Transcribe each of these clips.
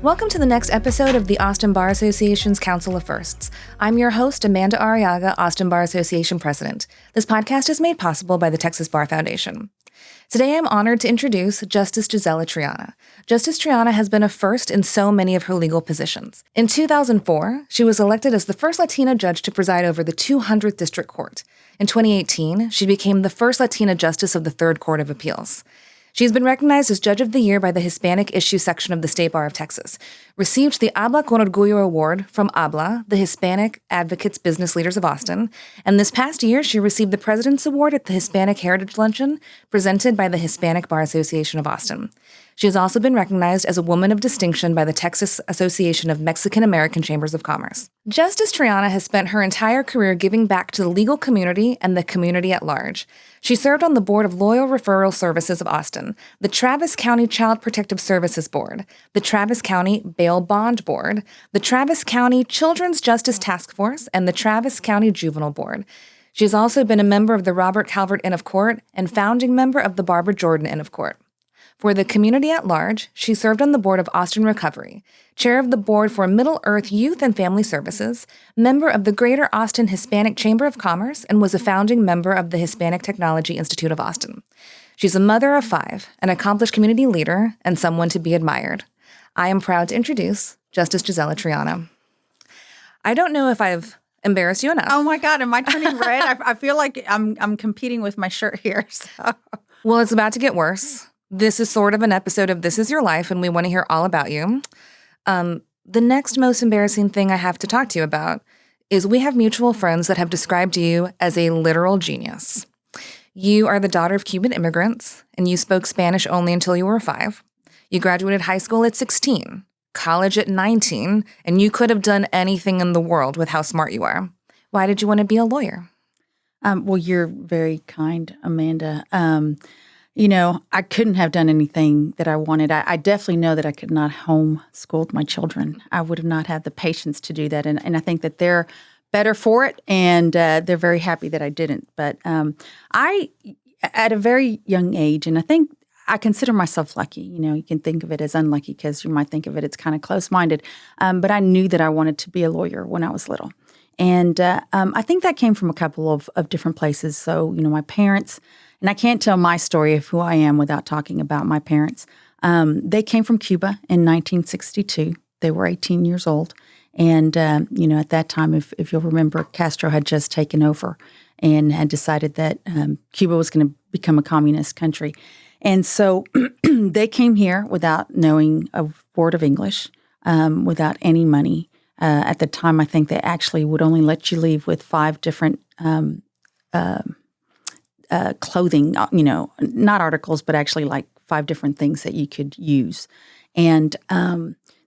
Welcome to the next episode of the Austin Bar Association's Council of Firsts. I'm your host, Amanda Arriaga, Austin Bar Association President. This podcast is made possible by the Texas Bar Foundation. Today, I'm honored to introduce Justice Gisela Triana. Justice Triana has been a first in so many of her legal positions. In 2004, she was elected as the first Latina judge to preside over the 200th District Court. In 2018, she became the first Latina justice of the Third Court of Appeals. She's been recognized as Judge of the Year by the Hispanic Issue Section of the State Bar of Texas, received the Habla con Orgullo Award from Habla, the Hispanic Advocates Business Leaders of Austin, and this past year she received the President's Award at the Hispanic Heritage Luncheon presented by the Hispanic Bar Association of Austin. She has also been recognized as a Woman of Distinction by the Texas Association of Mexican American Chambers of Commerce. Justice Triana has spent her entire career giving back to the legal community and the community at large. She served on the Board of Loyal Referral Services of Austin, the Travis County Child Protective Services Board, the Travis County Bail Bond Board, the Travis County Children's Justice Task Force, and the Travis County Juvenile Board. She has also been a member of the Robert Calvert Inn of Court and founding member of the Barbara Jordan Inn of Court. For the community at large, she served on the board of Austin Recovery, chair of the board for Middle Earth Youth and Family Services, member of the Greater Austin Hispanic Chamber of Commerce, and was a founding member of the Hispanic Technology Institute of Austin. She's a mother of 5, an accomplished community leader, and someone to be admired. I am proud to introduce Justice Gisela Triana. I don't know if I've embarrassed you enough. Oh my God, am I turning red? I feel like I'm competing with my shirt here. So. Well, it's about to get worse. This is sort of an episode of This Is Your Life, and we want to hear all about you. The next most embarrassing thing I have to talk to you about is we have mutual friends that have described you as a literal genius. You are the daughter of Cuban immigrants, and you spoke Spanish only until you were 5. You graduated high school at 16, college at 19, and you could have done anything in the world with how smart you are. Why did you want to be a lawyer? Well, you're very kind, Amanda. I couldn't have done anything that I wanted. I definitely know that I could not homeschool my children. I would have not had the patience to do that. And I think that they're better for it, and they're very happy that I didn't. But I, at a very young age, and I think I consider myself lucky. You can think of it as unlucky because you might think of it as kind of close-minded. But I knew that I wanted to be a lawyer when I was little. And I think that came from a couple of different places. So, my parents. And I can't tell my story of who I am without talking about my parents. They came from Cuba in 1962. They were 18 years old. And, at that time, if you'll remember, Castro had just taken over and had decided that Cuba was going to become a communist country. And so they came here without knowing a word of English, without any money. At the time, I think they actually would only let you leave with 5 different clothing, not articles, but actually like 5 different things that you could use. And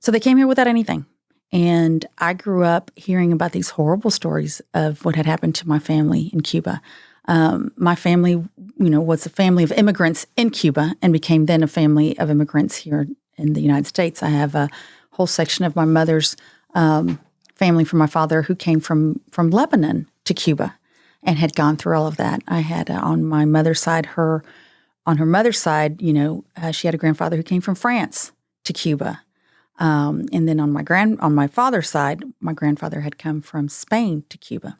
so they came here without anything. And I grew up hearing about these horrible stories of what had happened to my family in Cuba. My family, was a family of immigrants in Cuba and became then a family of immigrants here in the United States. I have a whole section of my mother's family from my father who came from Lebanon to Cuba and had gone through all of that. I had on my mother's side, on her mother's side, she had a grandfather who came from France to Cuba. And then on my father's side, my grandfather had come from Spain to Cuba.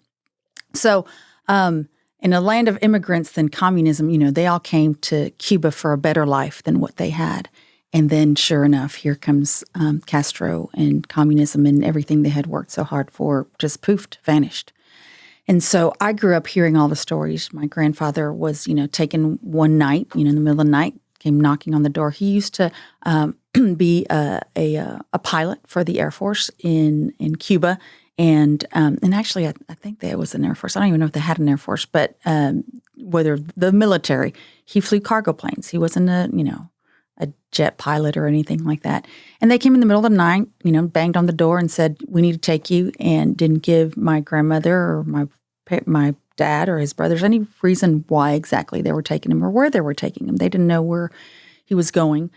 So in a land of immigrants, then communism, they all came to Cuba for a better life than what they had. And then sure enough, here comes Castro and communism, and everything they had worked so hard for just poofed, vanished. And so I grew up hearing all the stories. My grandfather was, taken one night, in the middle of the night, came knocking on the door. He used to be a pilot for the Air Force in Cuba. And actually, I think there was an Air Force. I don't even know if they had an Air Force, but whether the military, he flew cargo planes. He wasn't a jet pilot or anything like that. And they came in the middle of the night, banged on the door and said, "We need to take you," and didn't give my grandmother or my dad or his brothers any reason why exactly they were taking him or where they were taking him. They didn't know where he was going.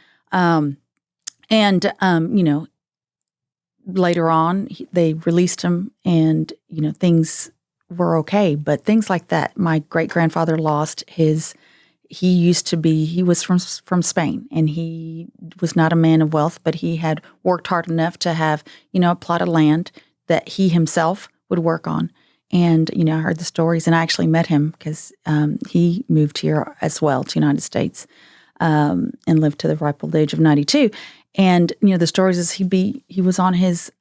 Later on, they released him and, things were okay. But things like that, my great-grandfather lost his he was from Spain, and he was not a man of wealth, but he had worked hard enough to have, a plot of land that he himself would work on. And, I heard the stories, and I actually met him because he moved here as well to the United States and lived to the ripe old age of 92. And, the stories is he was on his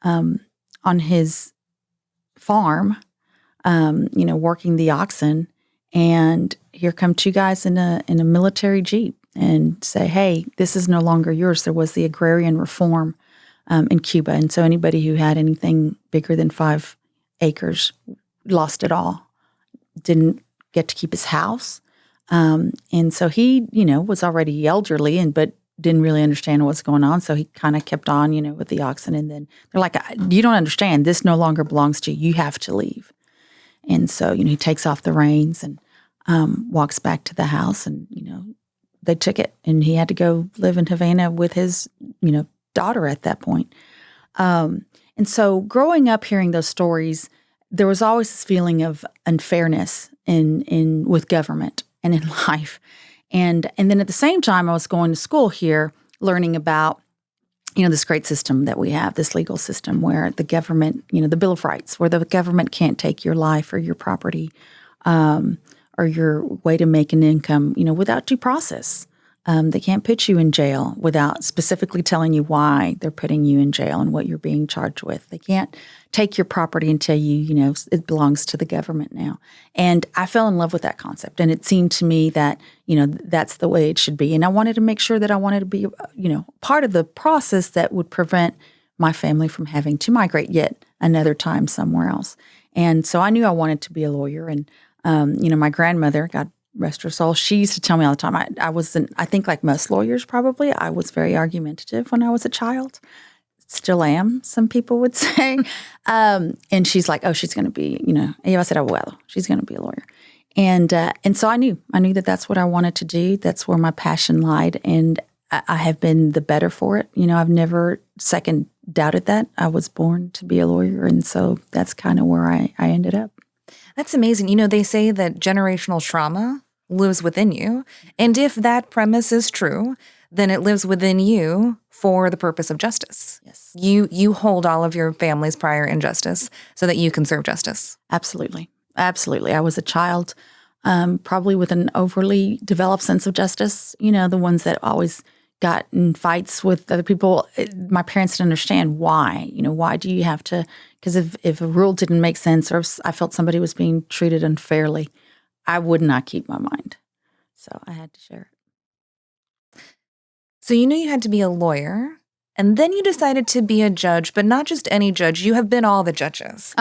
farm, working the oxen, and here come two guys in a military jeep and say, "Hey, this is no longer yours." There was the agrarian reform in Cuba, and so anybody who had anything bigger than 5 acres lost it all, didn't get to keep his house. And so he, was already elderly but didn't really understand what's going on. So he kind of kept on, with the oxen. And then they're like, "You don't understand. This no longer belongs to you. You have to leave." And so, he takes off the reins and walks back to the house. And, they took it. And he had to go live in Havana with his, daughter at that point. And so growing up hearing those stories, there was always this feeling of unfairness in with government and in life. And then at the same time, I was going to school here, learning about, this great system that we have, this legal system where the government, the Bill of Rights, where the government can't take your life or your property or your way to make an income, without due process. They can't put you in jail without specifically telling you why they're putting you in jail and what you're being charged with. They can't take your property and tell you, it belongs to the government now. And I fell in love with that concept. And it seemed to me that, that's the way it should be. And I wanted to make sure that I wanted to be, part of the process that would prevent my family from having to migrate yet another time somewhere else. And so I knew I wanted to be a lawyer. And, my grandmother, God rest her soul, she used to tell me all the time, I think like most lawyers probably, I was very argumentative when I was a child. Still am, some people would say. And she's like, "Oh, she's going to be, I said, "Oh, well, she's going to be a lawyer." And so I knew that that's what I wanted to do. That's where my passion lied. And I have been the better for it. I've never second doubted that. I was born to be a lawyer. And so that's kind of where I ended up. That's amazing. They say that generational trauma lives within you. And if that premise is true, then it lives within you for the purpose of justice. Yes. You hold all of your family's prior injustice so that you can serve justice. Absolutely. Absolutely. I was a child, probably with an overly developed sense of justice, the ones that always got in fights with other people. My parents didn't understand why. Why do you have to? Because if a rule didn't make sense or if I felt somebody was being treated unfairly, I would not keep my mind. So I had to share it. So you knew you had to be a lawyer, and then you decided to be a judge, but not just any judge. You have been all the judges.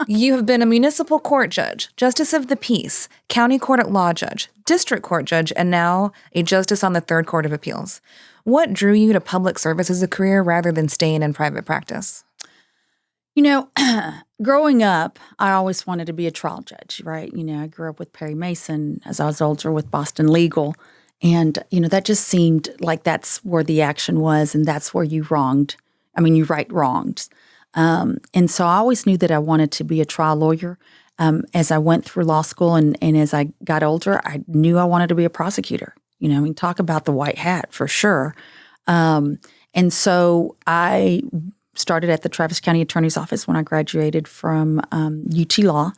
You have been a municipal court judge, justice of the peace, county court at law judge, district court judge, and now a justice on the Third Court of Appeals. What drew you to public service as a career rather than staying in private practice? Growing up, I always wanted to be a trial judge, right? I grew up with Perry Mason as I was older with Boston Legal. And, that just seemed like that's where the action was and that's where you right wrongs. And so I always knew that I wanted to be a trial lawyer. As I went through law school and as I got older, I knew I wanted to be a prosecutor. Talk about the white hat for sure. And so I started at the Travis County Attorney's Office when I graduated from UT Law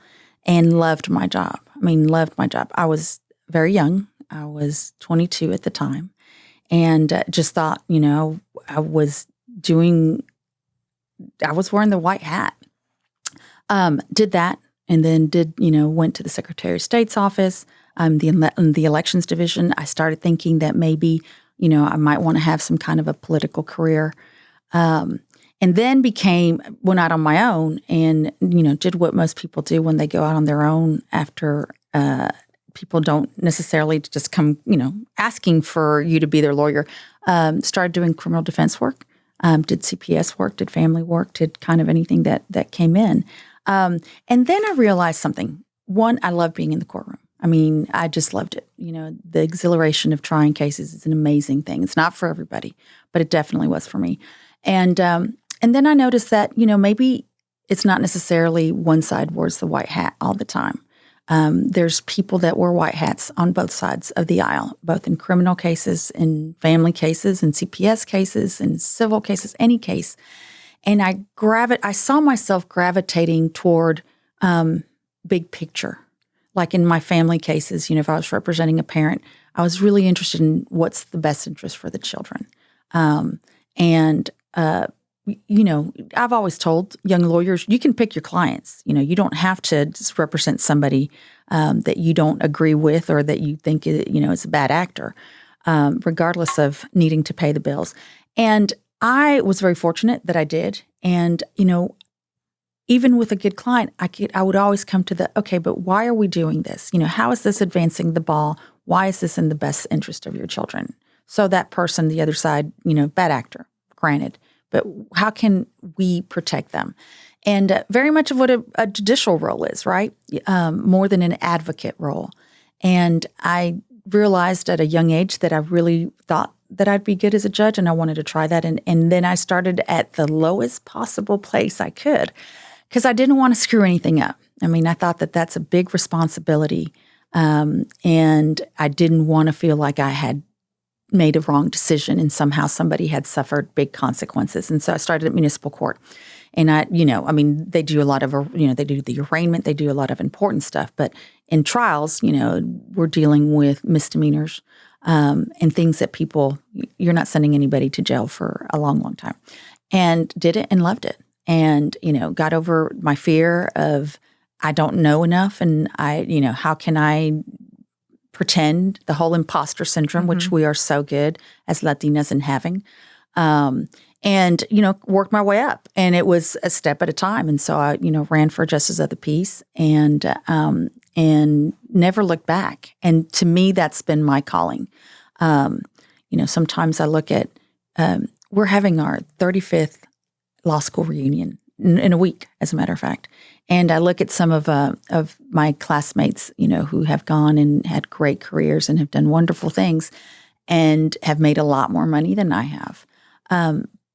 and loved my job. Loved my job. I was very young. I was 22 at the time and just thought, I was wearing the white hat. Did that and then went to the Secretary of State's office, the elections division. I started thinking that maybe, I might want to have some kind of a political career. And then went out on my own and, did what most people do when they go out on their own after people don't necessarily just come, asking for you to be their lawyer. Started doing criminal defense work, did CPS work, did family work, did kind of anything that came in. And then I realized something. One, I love being in the courtroom. I just loved it. The exhilaration of trying cases is an amazing thing. It's not for everybody, but it definitely was for me. And then I noticed that, maybe it's not necessarily one side wears the white hat all the time. There's people that wear white hats on both sides of the aisle, both in criminal cases, in family cases, in CPS cases, in civil cases, any case. And I saw myself gravitating toward big picture. Like in my family cases, if I was representing a parent, I was really interested in what's the best interest for the children. I've always told young lawyers, you can pick your clients. You don't have to just represent somebody that you don't agree with or that you think is a bad actor, regardless of needing to pay the bills. And I was very fortunate that I did. And, even with a good client, I would always come to okay, but why are we doing this? How is this advancing the ball? Why is this in the best interest of your children? So that person, the other side, bad actor, granted, but how can we protect them? And very much of what a judicial role is, right? More than an advocate role. And I realized at a young age that I really thought that I'd be good as a judge, and I wanted to try that. And then I started at the lowest possible place I could because I didn't want to screw anything up. I thought that that's a big responsibility, and I didn't want to feel like I had made a wrong decision and somehow somebody had suffered big consequences. And so I started at municipal court. And they do a lot of, they do the arraignment, they do a lot of important stuff. But in trials, we're dealing with misdemeanors and things that you're not sending anybody to jail for a long, long time. And did it and loved it. And, got over my fear of I don't know enough. And how can I pretend, the whole imposter syndrome, which we are so good as Latinas in having, and, worked my way up. And it was a step at a time. And so I, ran for Justice of the Peace and never looked back. And to me, that's been my calling. Sometimes I look at, we're having our 35th law school reunion in a week, as a matter of fact. And I look at some of my classmates, who have gone and had great careers and have done wonderful things and have made a lot more money than I have.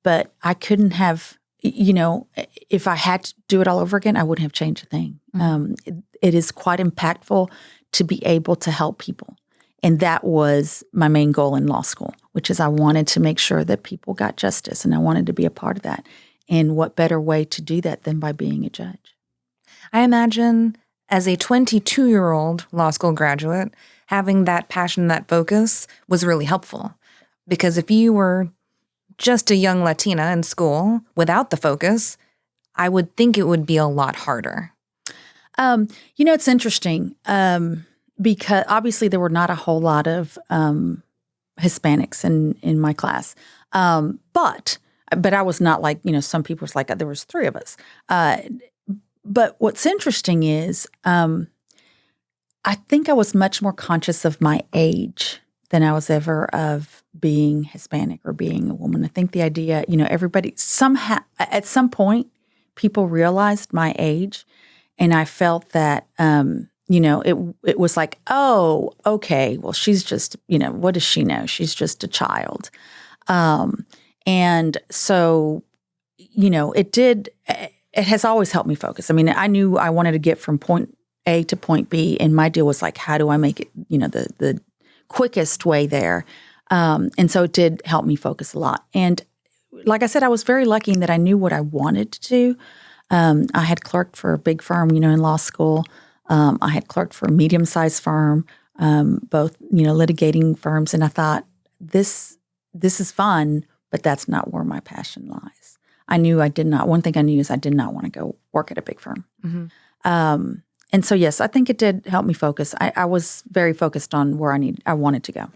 But I couldn't have, if I had to do it all over again, I wouldn't have changed a thing. It is quite impactful to be able to help people. And that was my main goal in law school, which is I wanted to make sure that people got justice, and I wanted to be a part of that. And what better way to do that than by being a judge? I imagine as a 22-year-old law school graduate, having that passion, that focus was really helpful. Because if you were just a young Latina in school without the focus, I would think it would be a lot harder. It's interesting because obviously there were not a whole lot of Hispanics in my class. But I was not like, some people was like, there was 3 of us. But what's interesting is I think I was much more conscious of my age than I was ever of being Hispanic or being a woman. I think the idea, everybody somehow, at some point, people realized my age, and I felt that, it was like, oh, okay, well, she's just, what does she know? She's just a child. And so, it has always helped me focus. I knew I wanted to get from point A to point B, and my deal was like, how do I make it, the quickest way there? And so it did help me focus a lot. And like I said, I was very lucky in that I knew what I wanted to do. I had clerked for a big firm, in law school. I had clerked for a medium-sized firm, both, litigating firms. And I thought, this is fun, but that's not where my passion lies. I knew I did not. One thing I knew is I did not want to go work at a big firm. Mm-hmm. And so, yes, I think it did help me focus. I was very focused on where I wanted to go.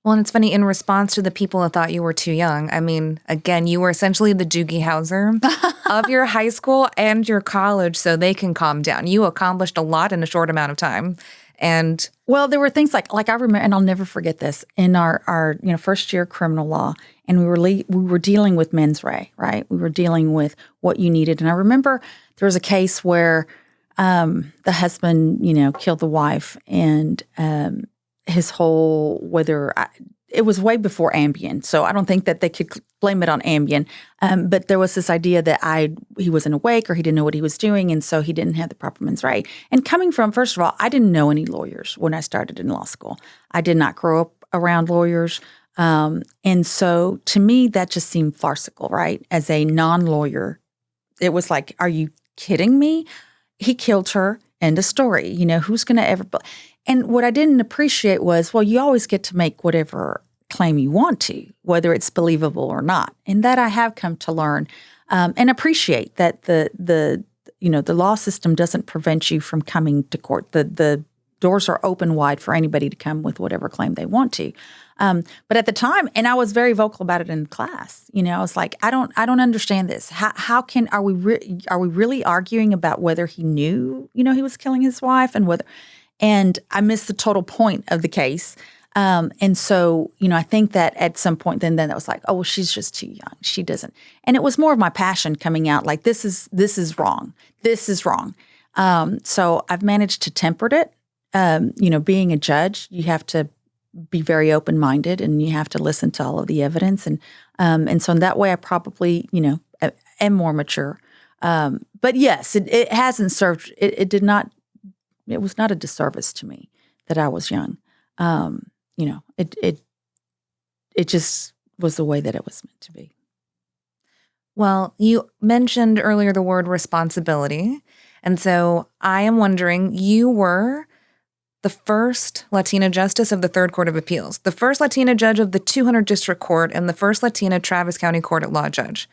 Well, and it's funny, in response to the people who thought you were too young, again, you were essentially the Doogie Howser of your high school and your college, so they can calm down. You accomplished a lot in a short amount of time. And well, there were things like I remember, and I'll never forget this, in our first year criminal law, and we were dealing with mens rea, right? We were dealing with what you needed. And I remember there was a case where the husband, killed the wife, and his whole it was way before Ambien, so I don't think that they could blame it on Ambien. But there was this idea that he wasn't awake or he didn't know what he was doing, and so he didn't have the proper mens rea. And coming from, first of all, I didn't know any lawyers when I started in law school. I did not grow up around lawyers. And so to me, that just seemed farcical, right? As a non-lawyer, it was like, are you kidding me? He killed her. End of story. You know, who's going to ever... And what I didn't appreciate was, well, you always get to make whatever claim you want to, whether it's believable or not. And that I have come to learn and appreciate that the law system doesn't prevent you from coming to court. The doors are open wide for anybody to come with whatever claim they want to. But at the time, and I was very vocal about it in class. You know, I was like, I don't understand this. How can are we really arguing about whether he knew, he was killing his wife and whether. And I missed the total point of the case. And so, I think that at some point then that was like, oh, well, she's just too young. She doesn't. And it was more of my passion coming out like, this is wrong. This is wrong. So I've managed to temper it. Being a judge, you have to be very open-minded and you have to listen to all of the evidence. And so in that way, I probably, am more mature. But yes, it hasn't served, it was not a disservice to me that I was young. It just was the way that it was meant to be. Well, you mentioned earlier the word responsibility. And so I am wondering, you were the first Latina justice of the Third Court of Appeals, the first Latina judge of the 200 District Court, and the first Latina Travis County Court at Law judge.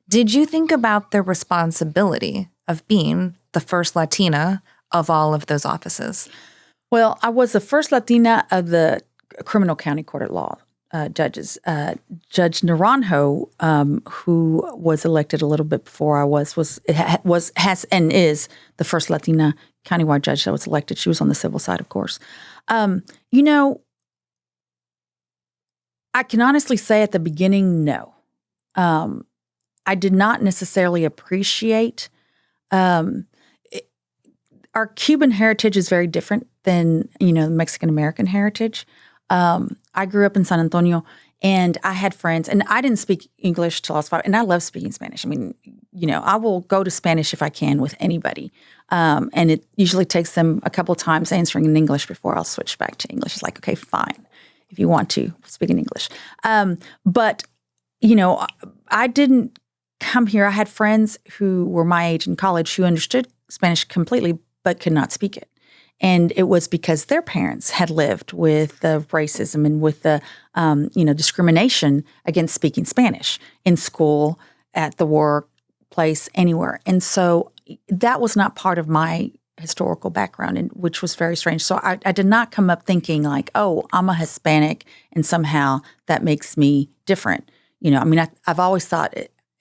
Did you think about the responsibility of being the first Latina of all of those offices? Well, I was the first Latina of the Criminal County Court at Law judges. Judge Naranjo, who was elected a little bit before I has and is the first Latina countywide judge that was elected. She was on the civil side, of course. I can honestly say at the beginning, no. I did not necessarily appreciate. Our Cuban heritage is very different than, the Mexican-American heritage. I grew up in San Antonio, and I had friends, and I didn't speak English till I was 5, and I love speaking Spanish. I mean, I will go to Spanish if I can with anybody, and it usually takes them a couple of times answering in English before I'll switch back to English. It's like, okay, fine, if you want to speak in English. But, I didn't come here. I had friends who were my age in college who understood Spanish completely but could not speak it. And it was because their parents had lived with the racism and with the, discrimination against speaking Spanish in school, at the workplace, anywhere. And so that was not part of my historical background, and which was very strange. So I did not come up thinking like, oh, I'm a Hispanic and somehow that makes me different. I've always thought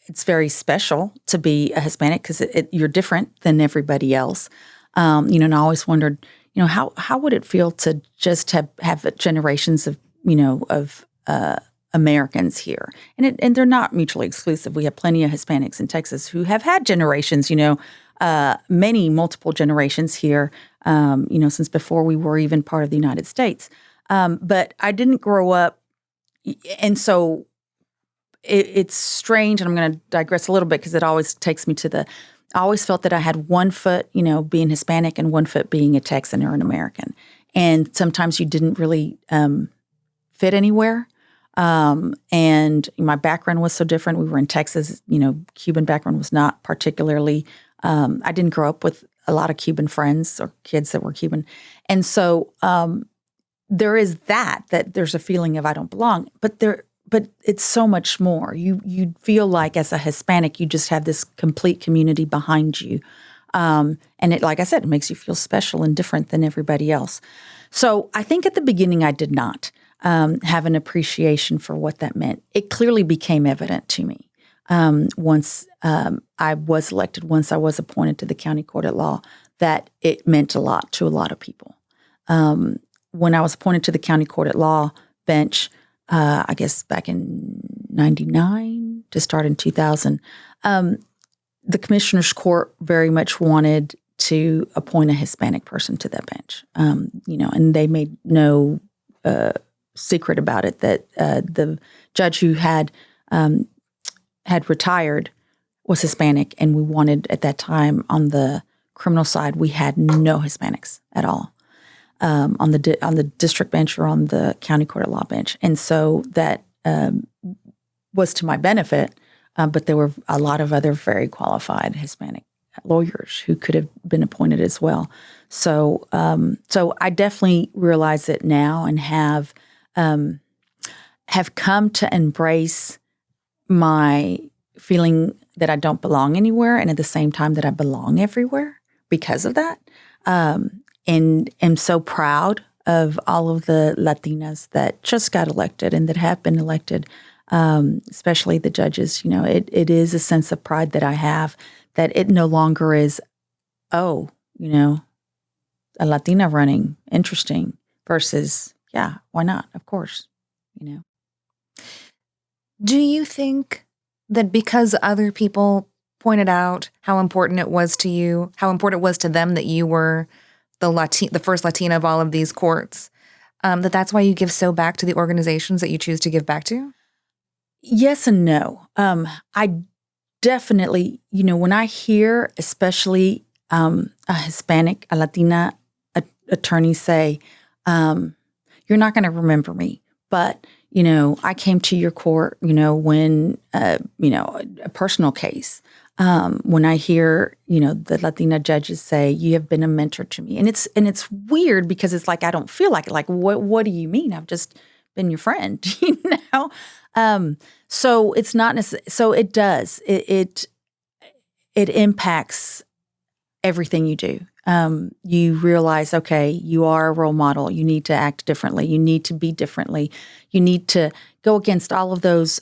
it's very special to be a Hispanic because you're different than everybody else. And I always wondered, how would it feel to just have generations of, Americans here? And they're not mutually exclusive. We have plenty of Hispanics in Texas who have had generations, multiple generations here, since before we were even part of the United States. But I didn't grow up. And so it's strange, and I'm going to digress a little bit because it always takes me to I always felt that I had one foot, being Hispanic and one foot being a Texan or an American. And sometimes you didn't really fit anywhere. And my background was so different. We were in Texas, Cuban background was not particularly, I didn't grow up with a lot of Cuban friends or kids that were Cuban. And so there is that there's a feeling of I don't belong, but it's so much more. You feel like as a Hispanic, you just have this complete community behind you. And it, like I said, it makes you feel special and different than everybody else. So I think at the beginning I did not have an appreciation for what that meant. It clearly became evident to me once I was elected, once I was appointed to the county court at law, that it meant a lot to a lot of people. When I was appointed to the county court at law bench, I guess back in 99 to start in 2000, the commissioner's court very much wanted to appoint a Hispanic person to that bench, and they made no secret about it, that the judge who had retired was Hispanic, and we wanted at that time on the criminal side, we had no Hispanics at all on the district bench or on the county court of law bench, and so that was to my benefit. But there were a lot of other very qualified Hispanic lawyers who could have been appointed as well. So I definitely realize it now and have come to embrace my feeling that I don't belong anywhere, and at the same time that I belong everywhere because of that. And am so proud of all of the Latinas that just got elected and that have been elected, especially the judges. It is a sense of pride that I have, that it no longer is, a Latina running, interesting, versus, yeah, why not? Of course, Do you think that because other people pointed out how important it was to you, how important it was to them that you were the first Latina of all of these courts, that's why you give so back to the organizations that you choose to give back to? Yes and no. I definitely, when I hear especially a Hispanic, a Latina attorney say, you're not going to remember me, but, I came to your court, when, a personal case. When I hear, the Latina judges say, you have been a mentor to me. And it's weird because it's like, I don't feel like it. Like, what do you mean? I've just been your friend, So it's not necessarily, so it does. It impacts everything you do. You realize, okay, you are a role model. You need to act differently. You need to be differently. You need to go against all of those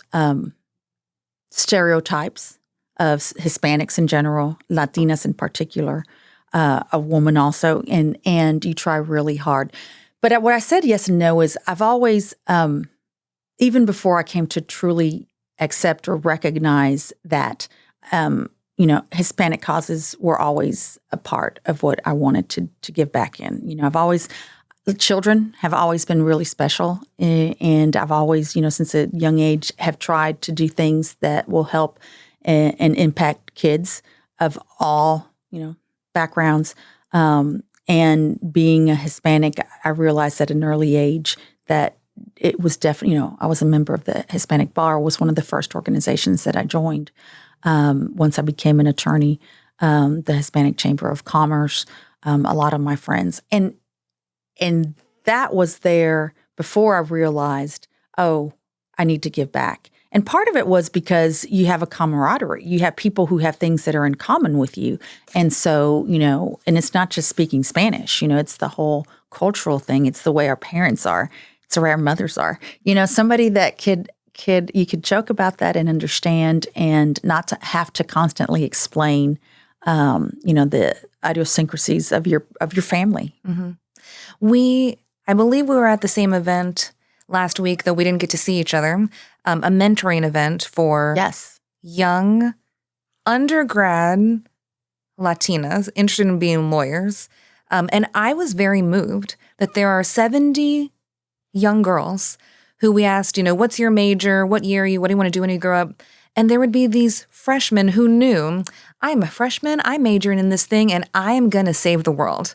stereotypes of Hispanics in general, Latinas in particular, a woman also, and you try really hard. But what I said yes and no is I've always, even before I came to truly accept or recognize that, Hispanic causes were always a part of what I wanted to give back in. The children have always been really special, and I've always, since a young age, have tried to do things that will help and impact kids of all, backgrounds. And being a Hispanic, I realized at an early age that it was definitely, I was a member of the Hispanic Bar, was one of the first organizations that I joined. Once I became an attorney, the Hispanic Chamber of Commerce, a lot of my friends. And that was there before I realized, I need to give back. And part of it was because you have a camaraderie. You have people who have things that are in common with you. And so, and it's not just speaking Spanish, it's the whole cultural thing. It's the way our parents are. It's the way our mothers are. Somebody that you could joke about that and understand, and not to have to constantly explain, the idiosyncrasies of your family. Mm-hmm. I believe we were at the same event last week, though we didn't get to see each other, a mentoring event for young undergrad Latinas interested in being lawyers. And I was very moved that there are 70 young girls who we asked, what's your major? What year are you? What do you want to do when you grow up? And there would be these freshmen who knew, I'm a freshman, I'm majoring in this thing, and I am going to save the world.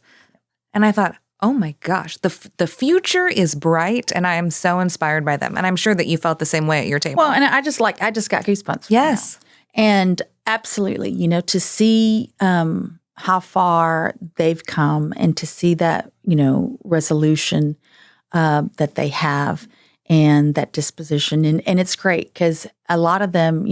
And I thought, oh my gosh, the future is bright, and I am so inspired by them. And I'm sure that you felt the same way at your table. Well, and I just got goosebumps. Yes. And absolutely, to see how far they've come, and to see that, resolution that they have, and that disposition. And it's great because a lot of them,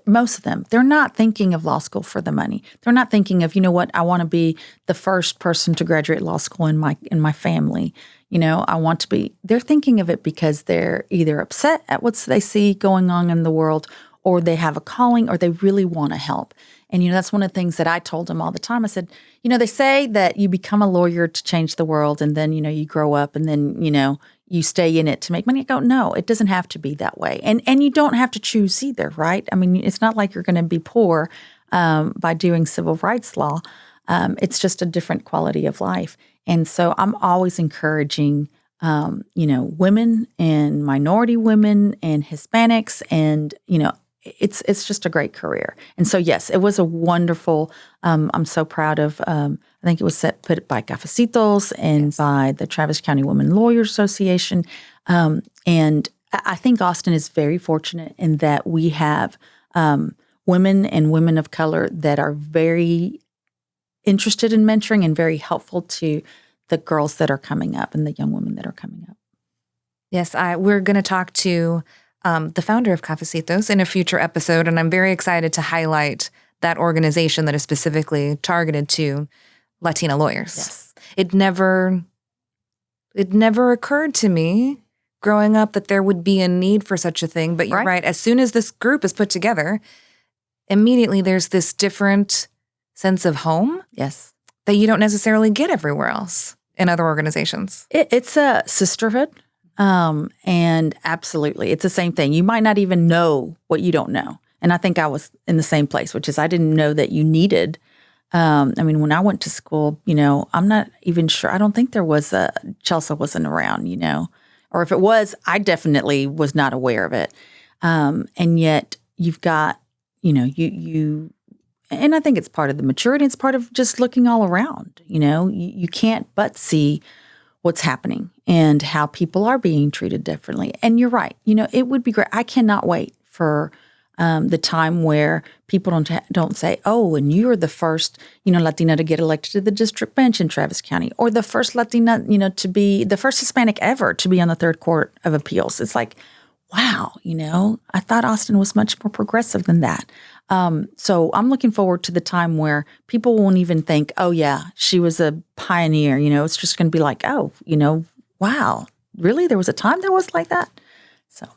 most of them, they're not thinking of law school for the money. They're not thinking of, I want to be the first person to graduate law school in my family. I want to be, they're thinking of it because they're either upset at what they see going on in the world, or they have a calling, or they really want to help. And, that's one of the things that I told them all the time. I said, they say that you become a lawyer to change the world, and then, you grow up, and then, you stay in it to make money. I go, no, it doesn't have to be that way. And you don't have to choose either, right? I mean, it's not like you're going to be poor by doing civil rights law. It's just a different quality of life. And so I'm always encouraging women and minority women and Hispanics, and it's just a great career. And so, yes, it was a wonderful. I'm so proud of. I think it was put by Cafecitos and by the Travis County Women Lawyers Association. And I think Austin is very fortunate in that we have women and women of color that are very interested in mentoring and very helpful to the girls that are coming up and the young women that are coming up. Yes, we're going to talk to the founder of Cafecitos in a future episode, and I'm very excited to highlight that organization that is specifically targeted to Latina lawyers. Yes. It never occurred to me growing up that there would be a need for such a thing, but you're right. As soon as this group is put together, immediately there's this different sense of home. Yes. That you don't necessarily get everywhere else in other organizations. It's a sisterhood. And absolutely, it's the same thing. You might not even know what you don't know. And I think I was in the same place, which is I didn't know that you needed. When I went to school, I'm not even sure. I don't think there was Chelsea wasn't around, or if it was, I definitely was not aware of it. And yet you've got, and I think it's part of the maturity. It's part of just looking all around. You can't but see what's happening and how people are being treated differently. And you're right. It would be great. I cannot wait for the time where people don't say, oh, and you're the first, Latina to get elected to the district bench in Travis County, or the first Latina, to be the first Hispanic ever to be on the Third Court of Appeals. It's like, wow, I thought Austin was much more progressive than that. So I'm looking forward to the time where people won't even think, oh, yeah, she was a pioneer. It's just going to be like, oh, wow, really? There was a time that was like that? So.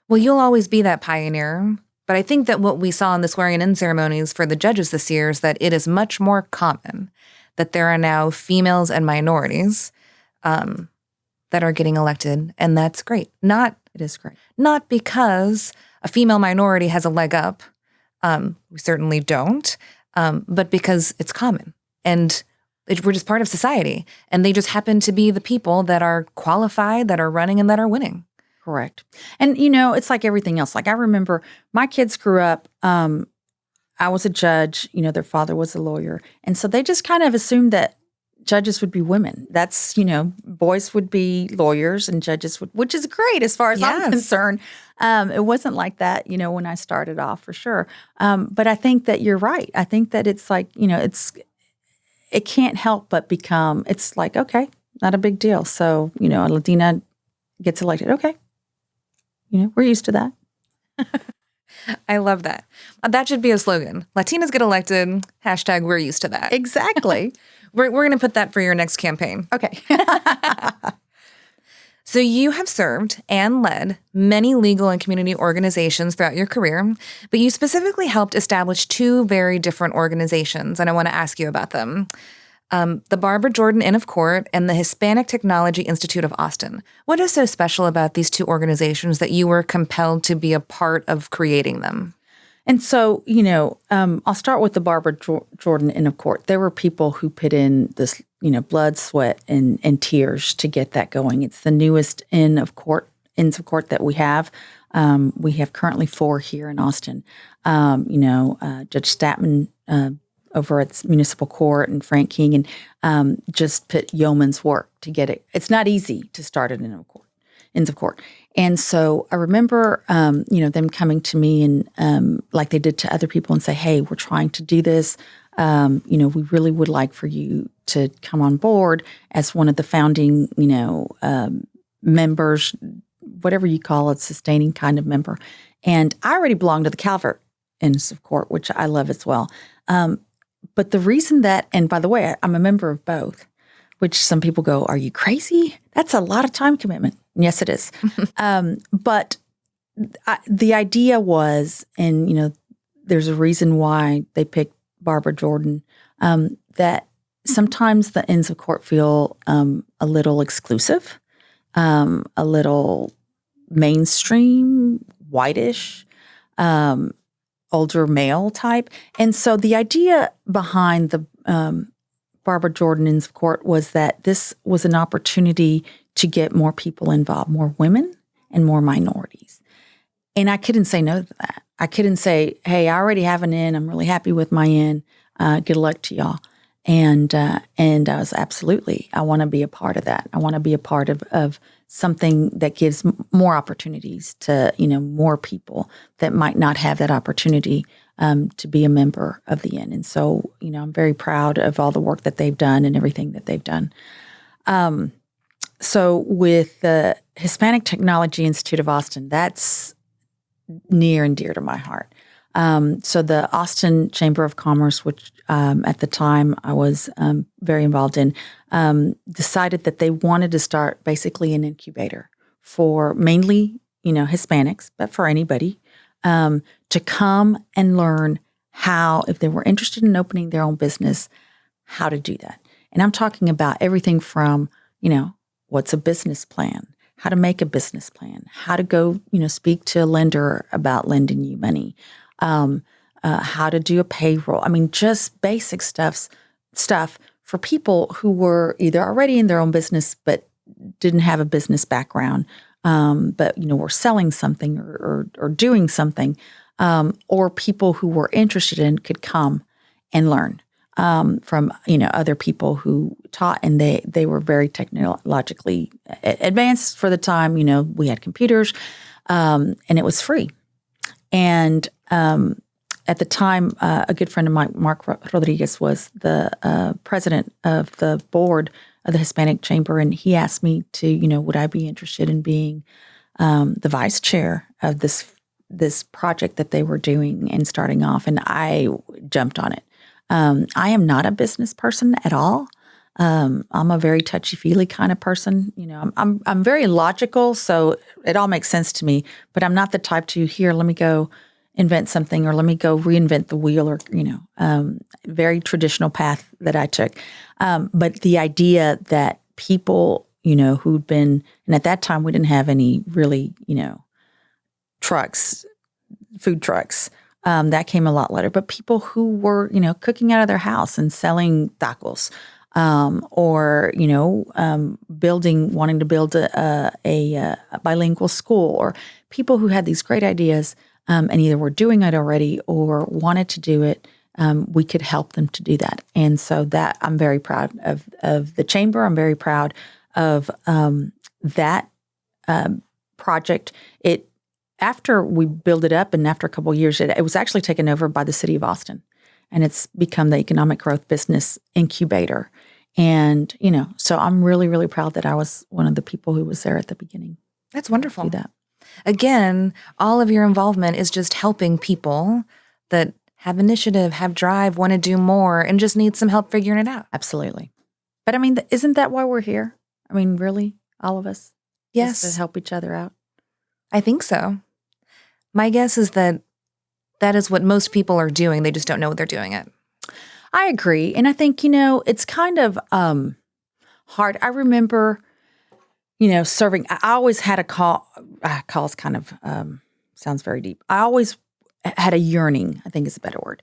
Well, you'll always be that pioneer. But I think that what we saw in the swearing-in ceremonies for the judges this year is that it is much more common that there are now females and minorities that are getting elected, and that's great. It is great. Not because a female minority has a leg up. We certainly don't, but because it's common. And we're just part of society. And they just happen to be the people that are qualified, that are running, and that are winning. Correct. And, it's like everything else. Like I remember my kids grew up, I was a judge, their father was a lawyer. And so they just kind of assumed that judges would be women. That's, boys would be lawyers and judges would, which is great as far as I'm concerned. It wasn't like that, when I started off for sure. But I think that you're right. I think that it's like, it can't help but become, it's like, okay, not a big deal. So, a Latina gets elected. Okay. We're used to that. I love that. That should be a slogan. Latinas get elected. # we're used to that. Exactly. We're going to put that for your next campaign. Okay. So you have served and led many legal and community organizations throughout your career, but you specifically helped establish 2 very different organizations, and I want to ask you about them. The Barbara Jordan Inn of Court and the Hispanic Technology Institute of Austin. What is so special about these 2 organizations that you were compelled to be a part of creating them? And so, I'll start with the Barbara Jordan Inn of Court. There were people who put in this, blood, sweat, and tears to get that going. It's the newest inns of court that we have. We have currently 4 here in Austin. Judge Statman over at Municipal Court and Frank King, and just put yeoman's work to get it. It's not easy to start an Inns of Court. And so I remember, them coming to me and like they did to other people and say, hey, we're trying to do this. We really would like for you to come on board as one of the founding, members, whatever you call it, sustaining kind of member. And I already belonged to the Calvert Inns of Court, which I love as well. But the reason that, and by the way, I'm a member of both, which some people go, are you crazy? That's a lot of time commitment. Yes, it is. But the idea was, and, there's a reason why they picked Barbara Jordan, that sometimes the Inns of Court feel a little exclusive, a little mainstream, whitish, older male type. And so the idea behind the Barbara Jordan's court was that this was an opportunity to get more people involved, more women and more minorities. And I couldn't say no to that. I couldn't say, hey, I already have an in. I'm really happy with my in. Good luck to y'all. And I was absolutely, I want to be a part of that. I want to be a part of something that gives more opportunities to, more people that might not have that opportunity to be a member of the Inn. And so, I'm very proud of all the work that they've done and everything that they've done. So with the Hispanic Technology Institute of Austin, that's near and dear to my heart. So the Austin Chamber of Commerce, which at the time I was very involved in, decided that they wanted to start basically an incubator for mainly, Hispanics, but for anybody, to come and learn how, if they were interested in opening their own business, how to do that. And I'm talking about everything from, what's a business plan, how to make a business plan, how to go, speak to a lender about lending you money, how to do a payroll. I mean, just basic stuff for people who were either already in their own business but didn't have a business background, but were selling something or doing something, or people who were interested in could come and learn from other people who taught, and they were very technologically advanced for the time. We had computers, and it was free. And at the time, a good friend of mine, Mark Rodriguez, was the president of the board of the Hispanic Chamber, and he asked me to, would I be interested in being the vice chair of this project that they were doing and starting off, and I jumped on it. I am not a business person at all. I'm a very touchy-feely kind of person. I'm very logical, so it all makes sense to me. But I'm not the type to let me go invent something, or let me go reinvent the wheel, or very traditional path that I took. But the idea that people, who'd been, and at that time we didn't have any really, trucks, food trucks. That came a lot later. But people who were, cooking out of their house and selling tacos, or wanting to build a bilingual school, or people who had these great ideas and either were doing it already or wanted to do it. We could help them to do that. And so that I'm very proud of the chamber. I'm very proud of that project. After we built it up, and after a couple of years, it was actually taken over by the city of Austin, and it's become the Economic Growth Business Incubator. And, so I'm really, really proud that I was one of the people who was there at the beginning. That's wonderful. Do that. Again, all of your involvement is just helping people that have initiative, have drive, want to do more, and just need some help figuring it out. Absolutely. But I mean, isn't that why we're here? I mean, really, all of us? Yes. Just to help each other out? I think so. My guess is that is what most people are doing. They just don't know what they're doing it. I agree. And I think, it's kind of hard. I remember, serving. I always had a call. Calls kind of sounds very deep. I always had a yearning, I think is a better word,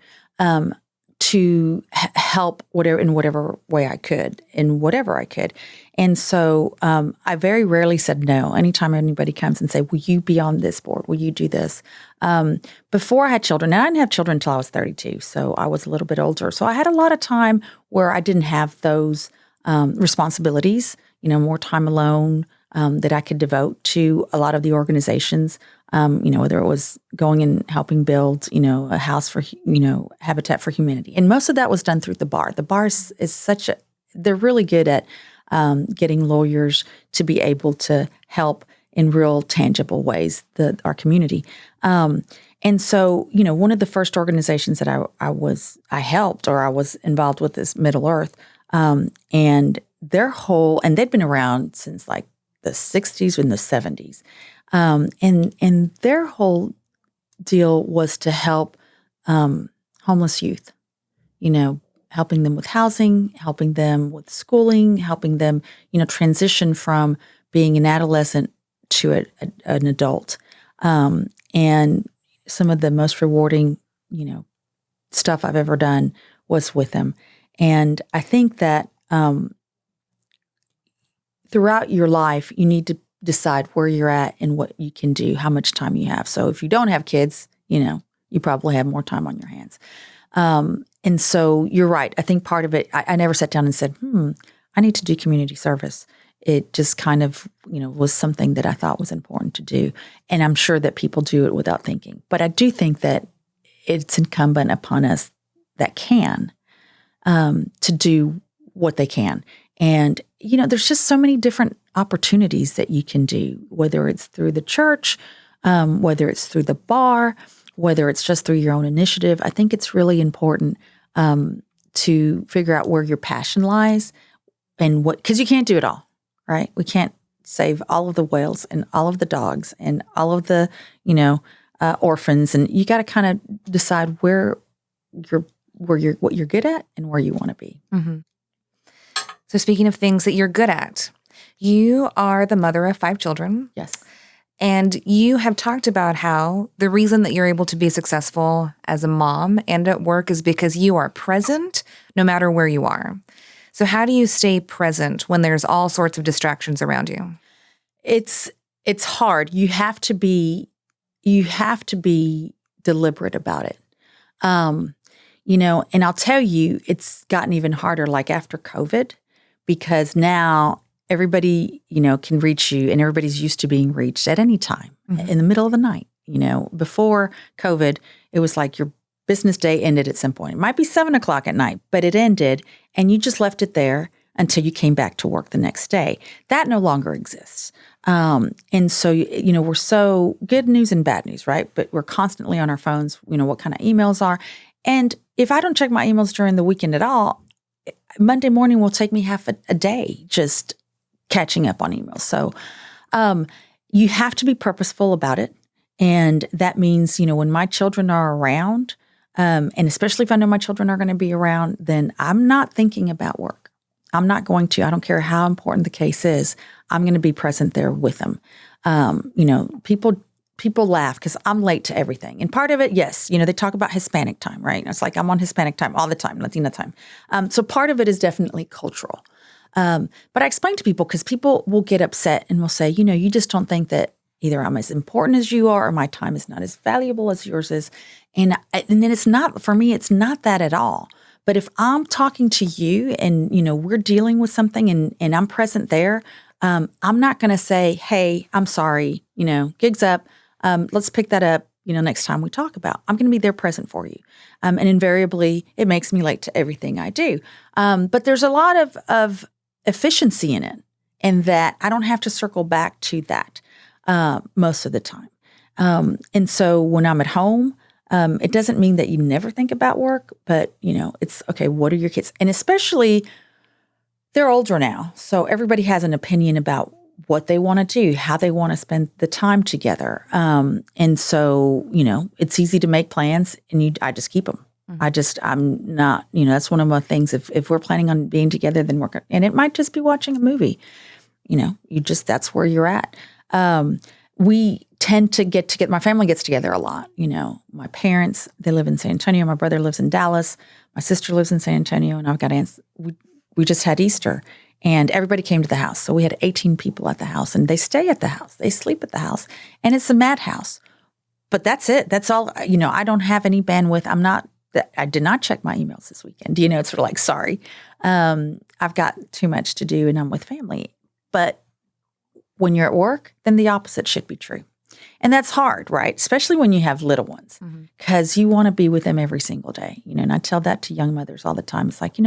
to help in whatever way I could, And so I very rarely said no. Anytime anybody comes and say, will you be on this board? Will you do this? Before I had children, and I didn't have children until I was 32, so I was a little bit older. So I had a lot of time where I didn't have those responsibilities, more time alone that I could devote to a lot of the organizations, whether it was going and helping build, a house for, Habitat for Humanity. And most of that was done through the bar. The bar is they're really good at getting lawyers to be able to help in real tangible ways our community. And so, one of the first organizations that I helped, or I was involved with, is Middle Earth. And they'd been around since like the 60s and the 70s. And their whole deal was to help homeless youth, helping them with housing, helping them with schooling, helping them, transition from being an adolescent to an adult. And some of the most rewarding, stuff I've ever done was with them. And I think that throughout your life, you need to decide where you're at and what you can do, how much time you have. So if you don't have kids, you probably have more time on your hands. And so you're right. I think part of it, I never sat down and said, I need to do community service. It just kind of, was something that I thought was important to do. And I'm sure that people do it without thinking. But I do think that it's incumbent upon us that can to do what they can. And, there's just so many different opportunities that you can do, whether it's through the church, whether it's through the bar, whether it's just through your own initiative. I think it's really important to figure out where your passion lies and because you can't do it all, right? We can't save all of the whales and all of the dogs and all of the, orphans. And you got to kind of decide what you're good at and where you want to be. Mm-hmm. So speaking of things that you're good at, you are the mother of 5 children. Yes. And you have talked about how the reason that you're able to be successful as a mom and at work is because you are present no matter where you are. So how do you stay present when there's all sorts of distractions around you? It's hard. You have to be deliberate about it. And I'll tell you, it's gotten even harder like after COVID, because now everybody, can reach you, and everybody's used to being reached at any time in the middle of the night. Before COVID, it was like your business day ended at some point. It might be 7:00 at night, but it ended and you just left it there until you came back to work the next day. That no longer exists. And so, we're so good news and bad news, right? But we're constantly on our phones, what kind of emails are. And if I don't check my emails during the weekend at all, Monday morning will take me half a day just catching up on emails. So you have to be purposeful about it. And that means, when my children are around, and especially if I know my children are going to be around, then I'm not thinking about work. I'm not going to. I don't care how important the case is. I'm going to be present there with them. People laugh because I'm late to everything. And part of it, yes, they talk about Hispanic time, right? It's like I'm on Hispanic time all the time, Latina time. So part of it is definitely cultural. But I explain to people because people will get upset and will say, you just don't think that either I'm as important as you are or my time is not as valuable as yours is. And then it's not, for me, it's not that at all. But if I'm talking to you and, we're dealing with something and I'm present there, I'm not going to say, hey, I'm sorry, gig's up. Let's pick that up, next time we talk about. I'm going to be there present for you. And invariably, it makes me late to everything I do. But there's a lot of efficiency in it, and that I don't have to circle back to that most of the time. And so when I'm at home, it doesn't mean that you never think about work, but, it's, okay, what are your kids? And especially, they're older now, so everybody has an opinion about what they want to do, how they want to spend the time together. And so, it's easy to make plans, and I just keep them. I'm not, that's one of my things. If we're planning on being together, then and it might just be watching a movie. That's where you're at. We tend to get together. My family gets together a lot. My parents, they live in San Antonio. My brother lives in Dallas. My sister lives in San Antonio, and I've got aunts. We just had Easter, and everybody came to the house. So we had 18 people at the house, and they stay at the house. They sleep at the house, and it's a madhouse. But that's it. That's all. I don't have any bandwidth. I did not check my emails this weekend. It's sort of like, sorry, I've got too much to do and I'm with family. But when you're at work, then the opposite should be true. And that's hard, right? Especially when you have little ones, because you want to be with them every single day. And I tell that to young mothers all the time. It's like,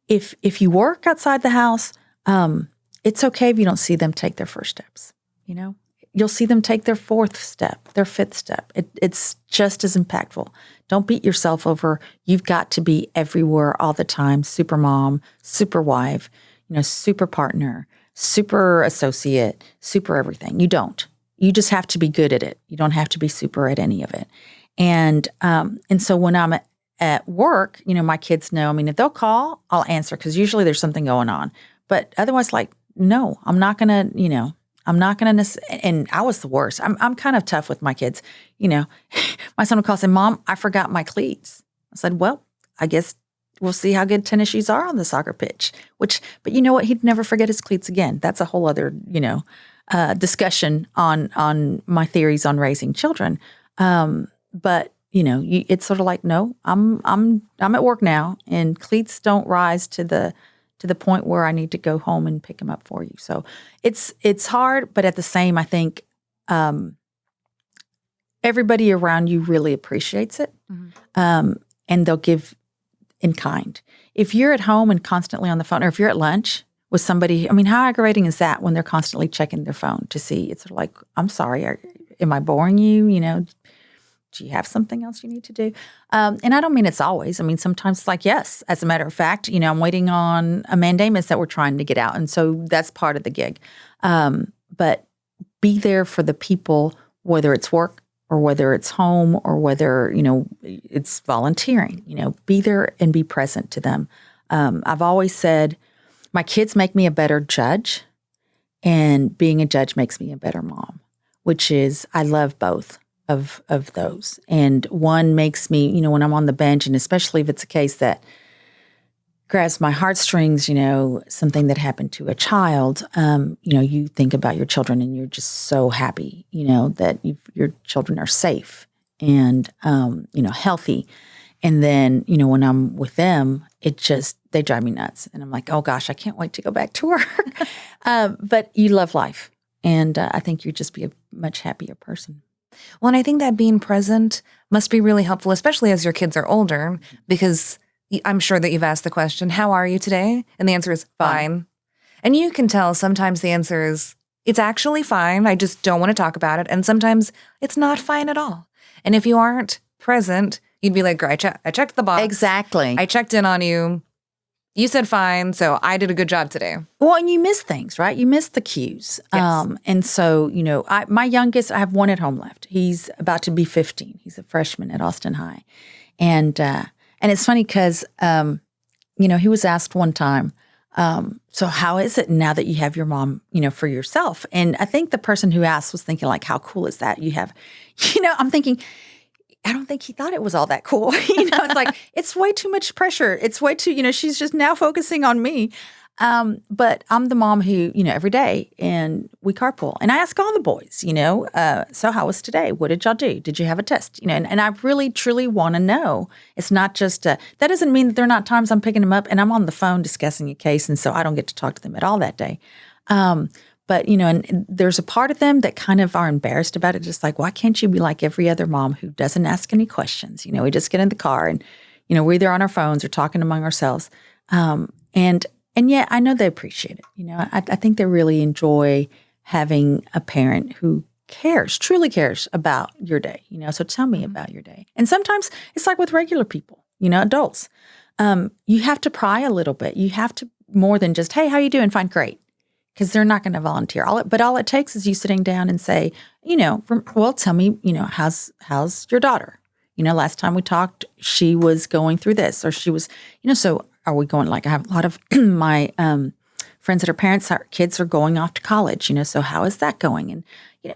if you work outside the house, it's okay if you don't see them take their first steps. You'll see them take their 4th step, their 5th step. It's just as impactful. Don't beat yourself over, you've got to be everywhere all the time, super mom, super wife, super partner, super associate, super everything. You don't. You just have to be good at it. You don't have to be super at any of it. And so when I'm at work, my kids know, if they'll call, I'll answer because usually there's something going on. But otherwise, no, I'm not going to, and I was the worst. I'm kind of tough with my kids. My son would call and say, Mom, I forgot my cleats. I said, well, I guess we'll see how good tennis shoes are on the soccer pitch. But you know what? He'd never forget his cleats again. That's a whole other, discussion on my theories on raising children. But it's sort of like, no, I'm at work now, and cleats don't rise to the point where I need to go home and pick them up for you. So it's hard, but at the same, I think everybody around you really appreciates it, and they'll give in kind. If you're at home and constantly on the phone, or if you're at lunch with somebody, how aggravating is that when they're constantly checking their phone to see? It's sort of like, I'm sorry, am I boring you? Do you have something else you need to do? And I don't mean it's always. Sometimes it's like, yes, as a matter of fact, I'm waiting on a mandamus that we're trying to get out. And so that's part of the gig. But be there for the people, whether it's work or whether it's home or whether, it's volunteering. Be there and be present to them. I've always said, my kids make me a better judge, and being a judge makes me a better mom, which is, I love both of those. And one makes me, when I'm on the bench, and especially if it's a case that grabs my heartstrings, something that happened to a child, you think about your children and you're just so happy, that your children are safe and, healthy. And then, when I'm with them, they drive me nuts. And I'm like, oh gosh, I can't wait to go back to work. But you love life. And I think you'd just be a much happier person. Well, and I think that being present must be really helpful, especially as your kids are older, because I'm sure that you've asked the question, how are you today? And the answer is fine. And you can tell sometimes the answer is, it's actually fine. I just don't want to talk about it. And sometimes it's not fine at all. And if you aren't present, you'd be like, great, I checked the box. Exactly. I checked in on you. You said fine, so I did a good job today. Well, and you miss things, right? You miss the cues. Yes. And so, my youngest, I have one at home left. He's about to be 15. He's a freshman at Austin High. And it's funny because, he was asked one time, so how is it now that you have your mom, for yourself? And I think the person who asked was thinking like, how cool is that? You have, I'm thinking, I don't think he thought it was all that cool. It's like, it's way too much pressure. It's way too, she's just now focusing on me. But I'm the mom who, every day, and we carpool. And I ask all the boys, so how was today? What did y'all do? Did you have a test? And I really, truly want to know. It's not just, that doesn't mean that there are not times I'm picking them up and I'm on the phone discussing a case. And so I don't get to talk to them at all that day. But, and there's a part of them that kind of are embarrassed about it. Just like, why can't you be like every other mom who doesn't ask any questions? We just get in the car and, we're either on our phones or talking among ourselves. And yet I know they appreciate it. I think they really enjoy having a parent who truly cares about your day. So tell me about your day. And sometimes it's like with regular people, adults. You have to pry a little bit. You have to more than just, hey, how you doing? Fine, great. Because they're not going to volunteer. All it takes is you sitting down and say, well, tell me, how's your daughter? Last time we talked, she was going through this, or she was, so are we going, like I have a lot of my friends that are parents, our kids are going off to college, so how is that going?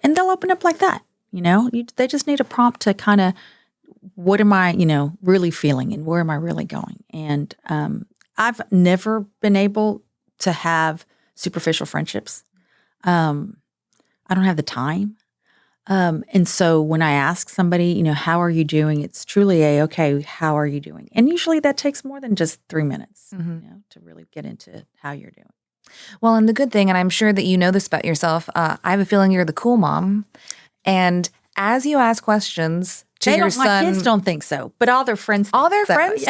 And they'll open up like that, they just need a prompt to kind of, what am I, really feeling and where am I really going? And I've never been able to have superficial friendships. I don't have the time. And so when I ask somebody, how are you doing? It's truly okay, how are you doing? And usually that takes more than just 3 minutes, to really get into how you're doing. Well, and the good thing, and I'm sure that you know this about yourself, I have a feeling you're the cool mom. And as you ask questions to your son. My kids don't think so, but all their friends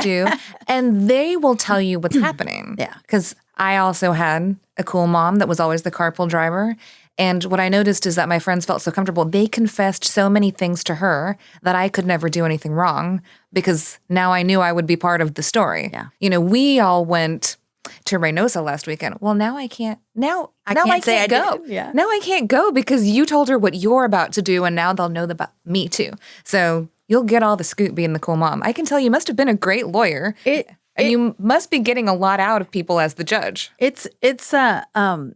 do. And they will tell you what's happening. Yeah. Because I also had a cool mom that was always the carpool driver. And what I noticed is that my friends felt so comfortable. They confessed so many things to her that I could never do anything wrong because now I knew I would be part of the story. Yeah. We all went to Reynosa last weekend. Well, now I can't. Now I can't go. Yeah. Now I can't go because you told her what you're about to do, and now they'll know about me too. So you'll get all the scoop being the cool mom. I can tell you must have been a great lawyer. And you must be getting a lot out of people as the judge. I'm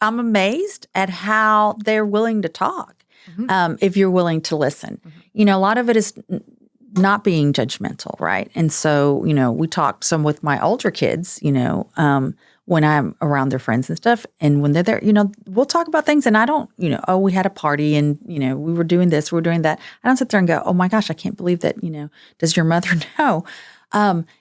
amazed at how they're willing to talk, if you're willing to listen. A lot of it is not being judgmental, right? And so, we talked some with my older kids, when I'm around their friends and stuff. And when they're there, we'll talk about things and I don't, oh, we had a party and, we were doing this, we were doing that. I don't sit there and go, oh my gosh, I can't believe that, does your mother know?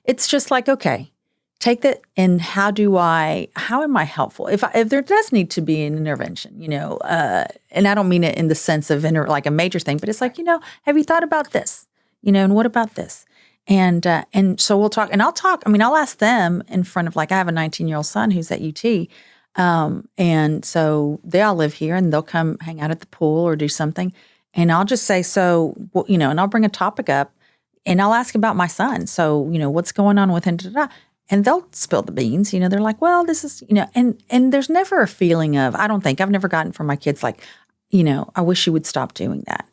It's just like, okay, take that and how am I helpful? If there does need to be an intervention, and I don't mean it in the sense of like a major thing, but it's like, have you thought about this? And what about this? And so we'll talk, and I'll ask them in front of, like, I have a 19-year-old son who's at UT. And so they all live here and they'll come hang out at the pool or do something. And I'll just say, and I'll bring a topic up and I'll ask about my son. So, what's going on with him? And they'll spill the beans. They're like, well, this is, and there's never a feeling of, I don't think I've never gotten from my kids like, I wish you would stop doing that.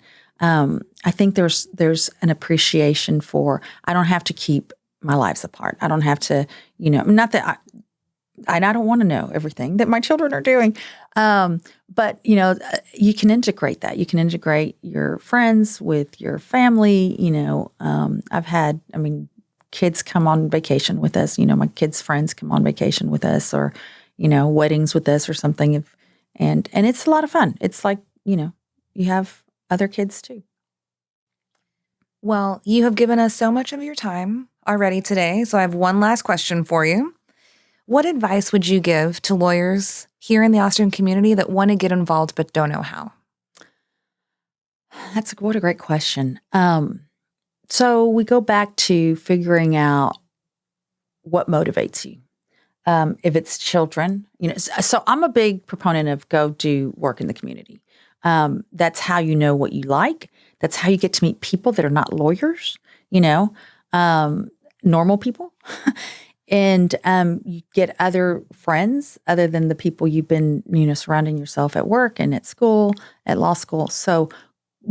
I think there's an appreciation for, I don't have to keep my lives apart. I don't have to, not that I don't want to know everything that my children are doing. But you can integrate that. You can integrate your friends with your family. I've had, kids come on vacation with us. My kids' friends come on vacation with us, or, weddings with us or something. And it's a lot of fun. It's like, you have other kids too. Well, you have given us so much of your time already today, so I have one last question for you. What advice would you give to lawyers here in the Austin community that want to get involved but don't know how? What a great question. So we go back to figuring out what motivates you. If it's children, so I'm a big proponent of go do work in the community. That's how you know what you like. That's how you get to meet people that are not lawyers, normal people. And you get other friends other than the people you've been, surrounding yourself at work and at school, at law school. So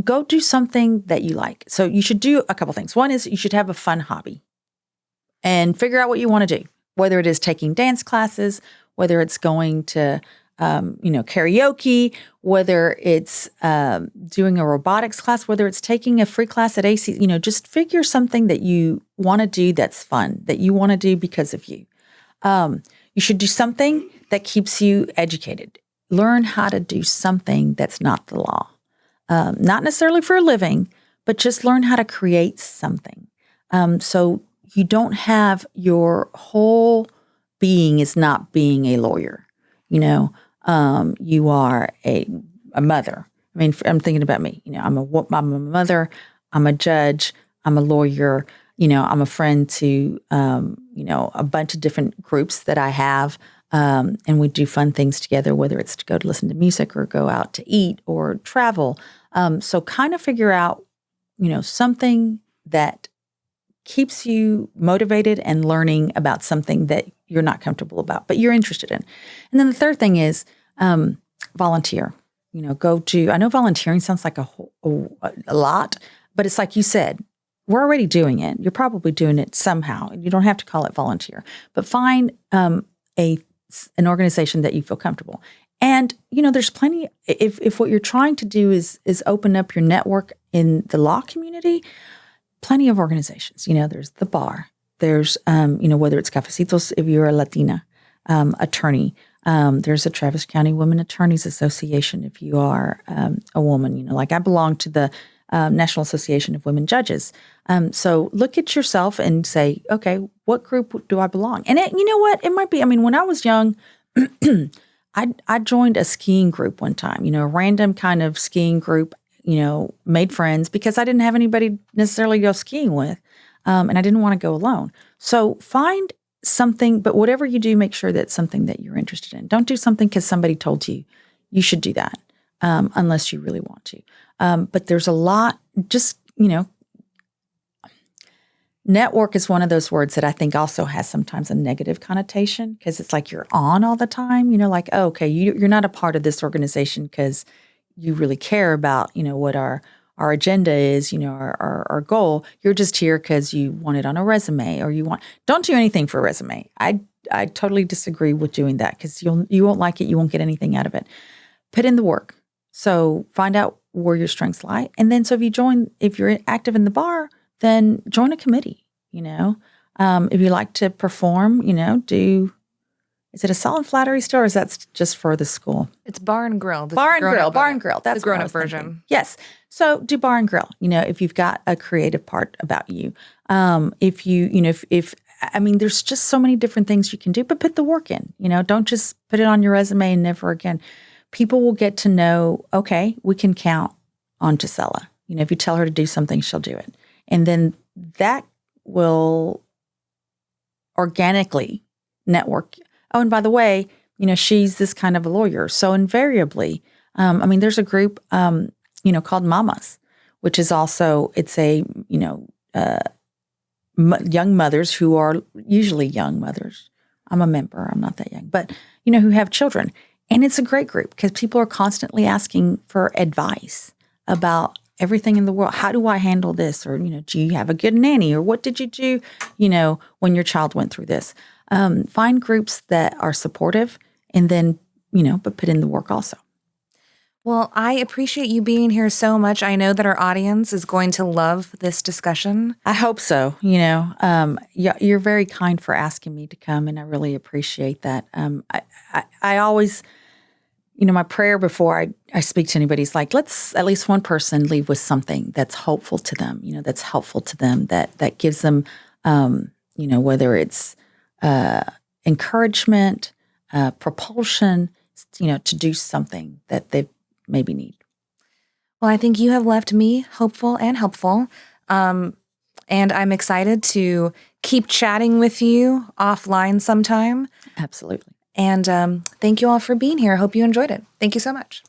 go do something that you like. So you should do a couple things. One is you should have a fun hobby and figure out what you want to do, whether it is taking dance classes, whether it's going to karaoke, whether it's doing a robotics class, whether it's taking a free class at AC, just figure something that you want to do that's fun, that you want to do because of you. You should do something that keeps you educated. Learn how to do something that's not the law. Not necessarily for a living, but just learn how to create something. So you don't have your whole being is not being a lawyer. You are a mother. I'm thinking about me. I'm a mother. I'm a judge. I'm a lawyer. I'm a friend to, a bunch of different groups that I have. And we do fun things together, whether it's to go to listen to music or go out to eat or travel. So kind of figure out, something that keeps you motivated and learning about something that you're not comfortable about, but you're interested in. And then the third thing is volunteer. I know volunteering sounds like a lot, but it's like you said, we're already doing it. You're probably doing it somehow. You don't have to call it volunteer, but find an organization that you feel comfortable. And, there's plenty, if what you're trying to do is open up your network in the law community, plenty of organizations. There's the bar. There's, whether it's Cafecitos, if you're a Latina attorney. There's a Travis County Women Attorneys Association if you are a woman. Like I belong to the National Association of Women Judges. So look at yourself and say, okay, what group do I belong? And you know what? It might be, when I was young, I joined a skiing group one time, a random kind of skiing group, made friends because I didn't have anybody necessarily go skiing with. And I didn't want to go alone. So find something, but whatever you do, make sure that's something that you're interested in. Don't do something because somebody told you you should do that, unless you really want to. But there's a lot, just, network is one of those words that I think also has sometimes a negative connotation because it's like you're on all the time, like, oh, okay, you're not a part of this organization because you really care about, what our agenda is, our goal. You're just here because you want it on a resume or don't do anything for a resume. I totally disagree with doing that because you won't like it. You won't get anything out of it. Put in the work. So find out where your strengths lie. And then, so if you're active in the bar, then join a committee, If you like to perform, is it a solid flattery store or is that just for the school? It's bar and grill. Bar and grill. That's the grown-up version. Yes. So do bar and grill, if you've got a creative part about you. If you, there's just so many different things you can do, but put the work in, don't just put it on your resume and never again. People will get to know, okay, we can count on Gisela. If you tell her to do something, she'll do it. And then that will organically network. Oh, and by the way, she's this kind of a lawyer. So invariably, there's a group, called Mamas, which is also, it's a, young mothers who are usually young mothers. I'm a member. I'm not that young, but, who have children. And it's a great group because people are constantly asking for advice about everything in the world. How do I handle this? Or, do you have a good nanny? Or what did you do, when your child went through this? Find groups that are supportive and then, but put in the work also. Well, I appreciate you being here so much. I know that our audience is going to love this discussion. I hope so. You're very kind for asking me to come, and I really appreciate that. I always, my prayer before I speak to anybody is like, let's at least one person leave with something that's hopeful to them, that's helpful to them, that gives them, whether it's encouragement, propulsion, to do something that they maybe need. Well, I think you have left me hopeful and helpful. And I'm excited to keep chatting with you offline sometime. Absolutely. And thank you all for being here. I hope you enjoyed it. Thank you so much.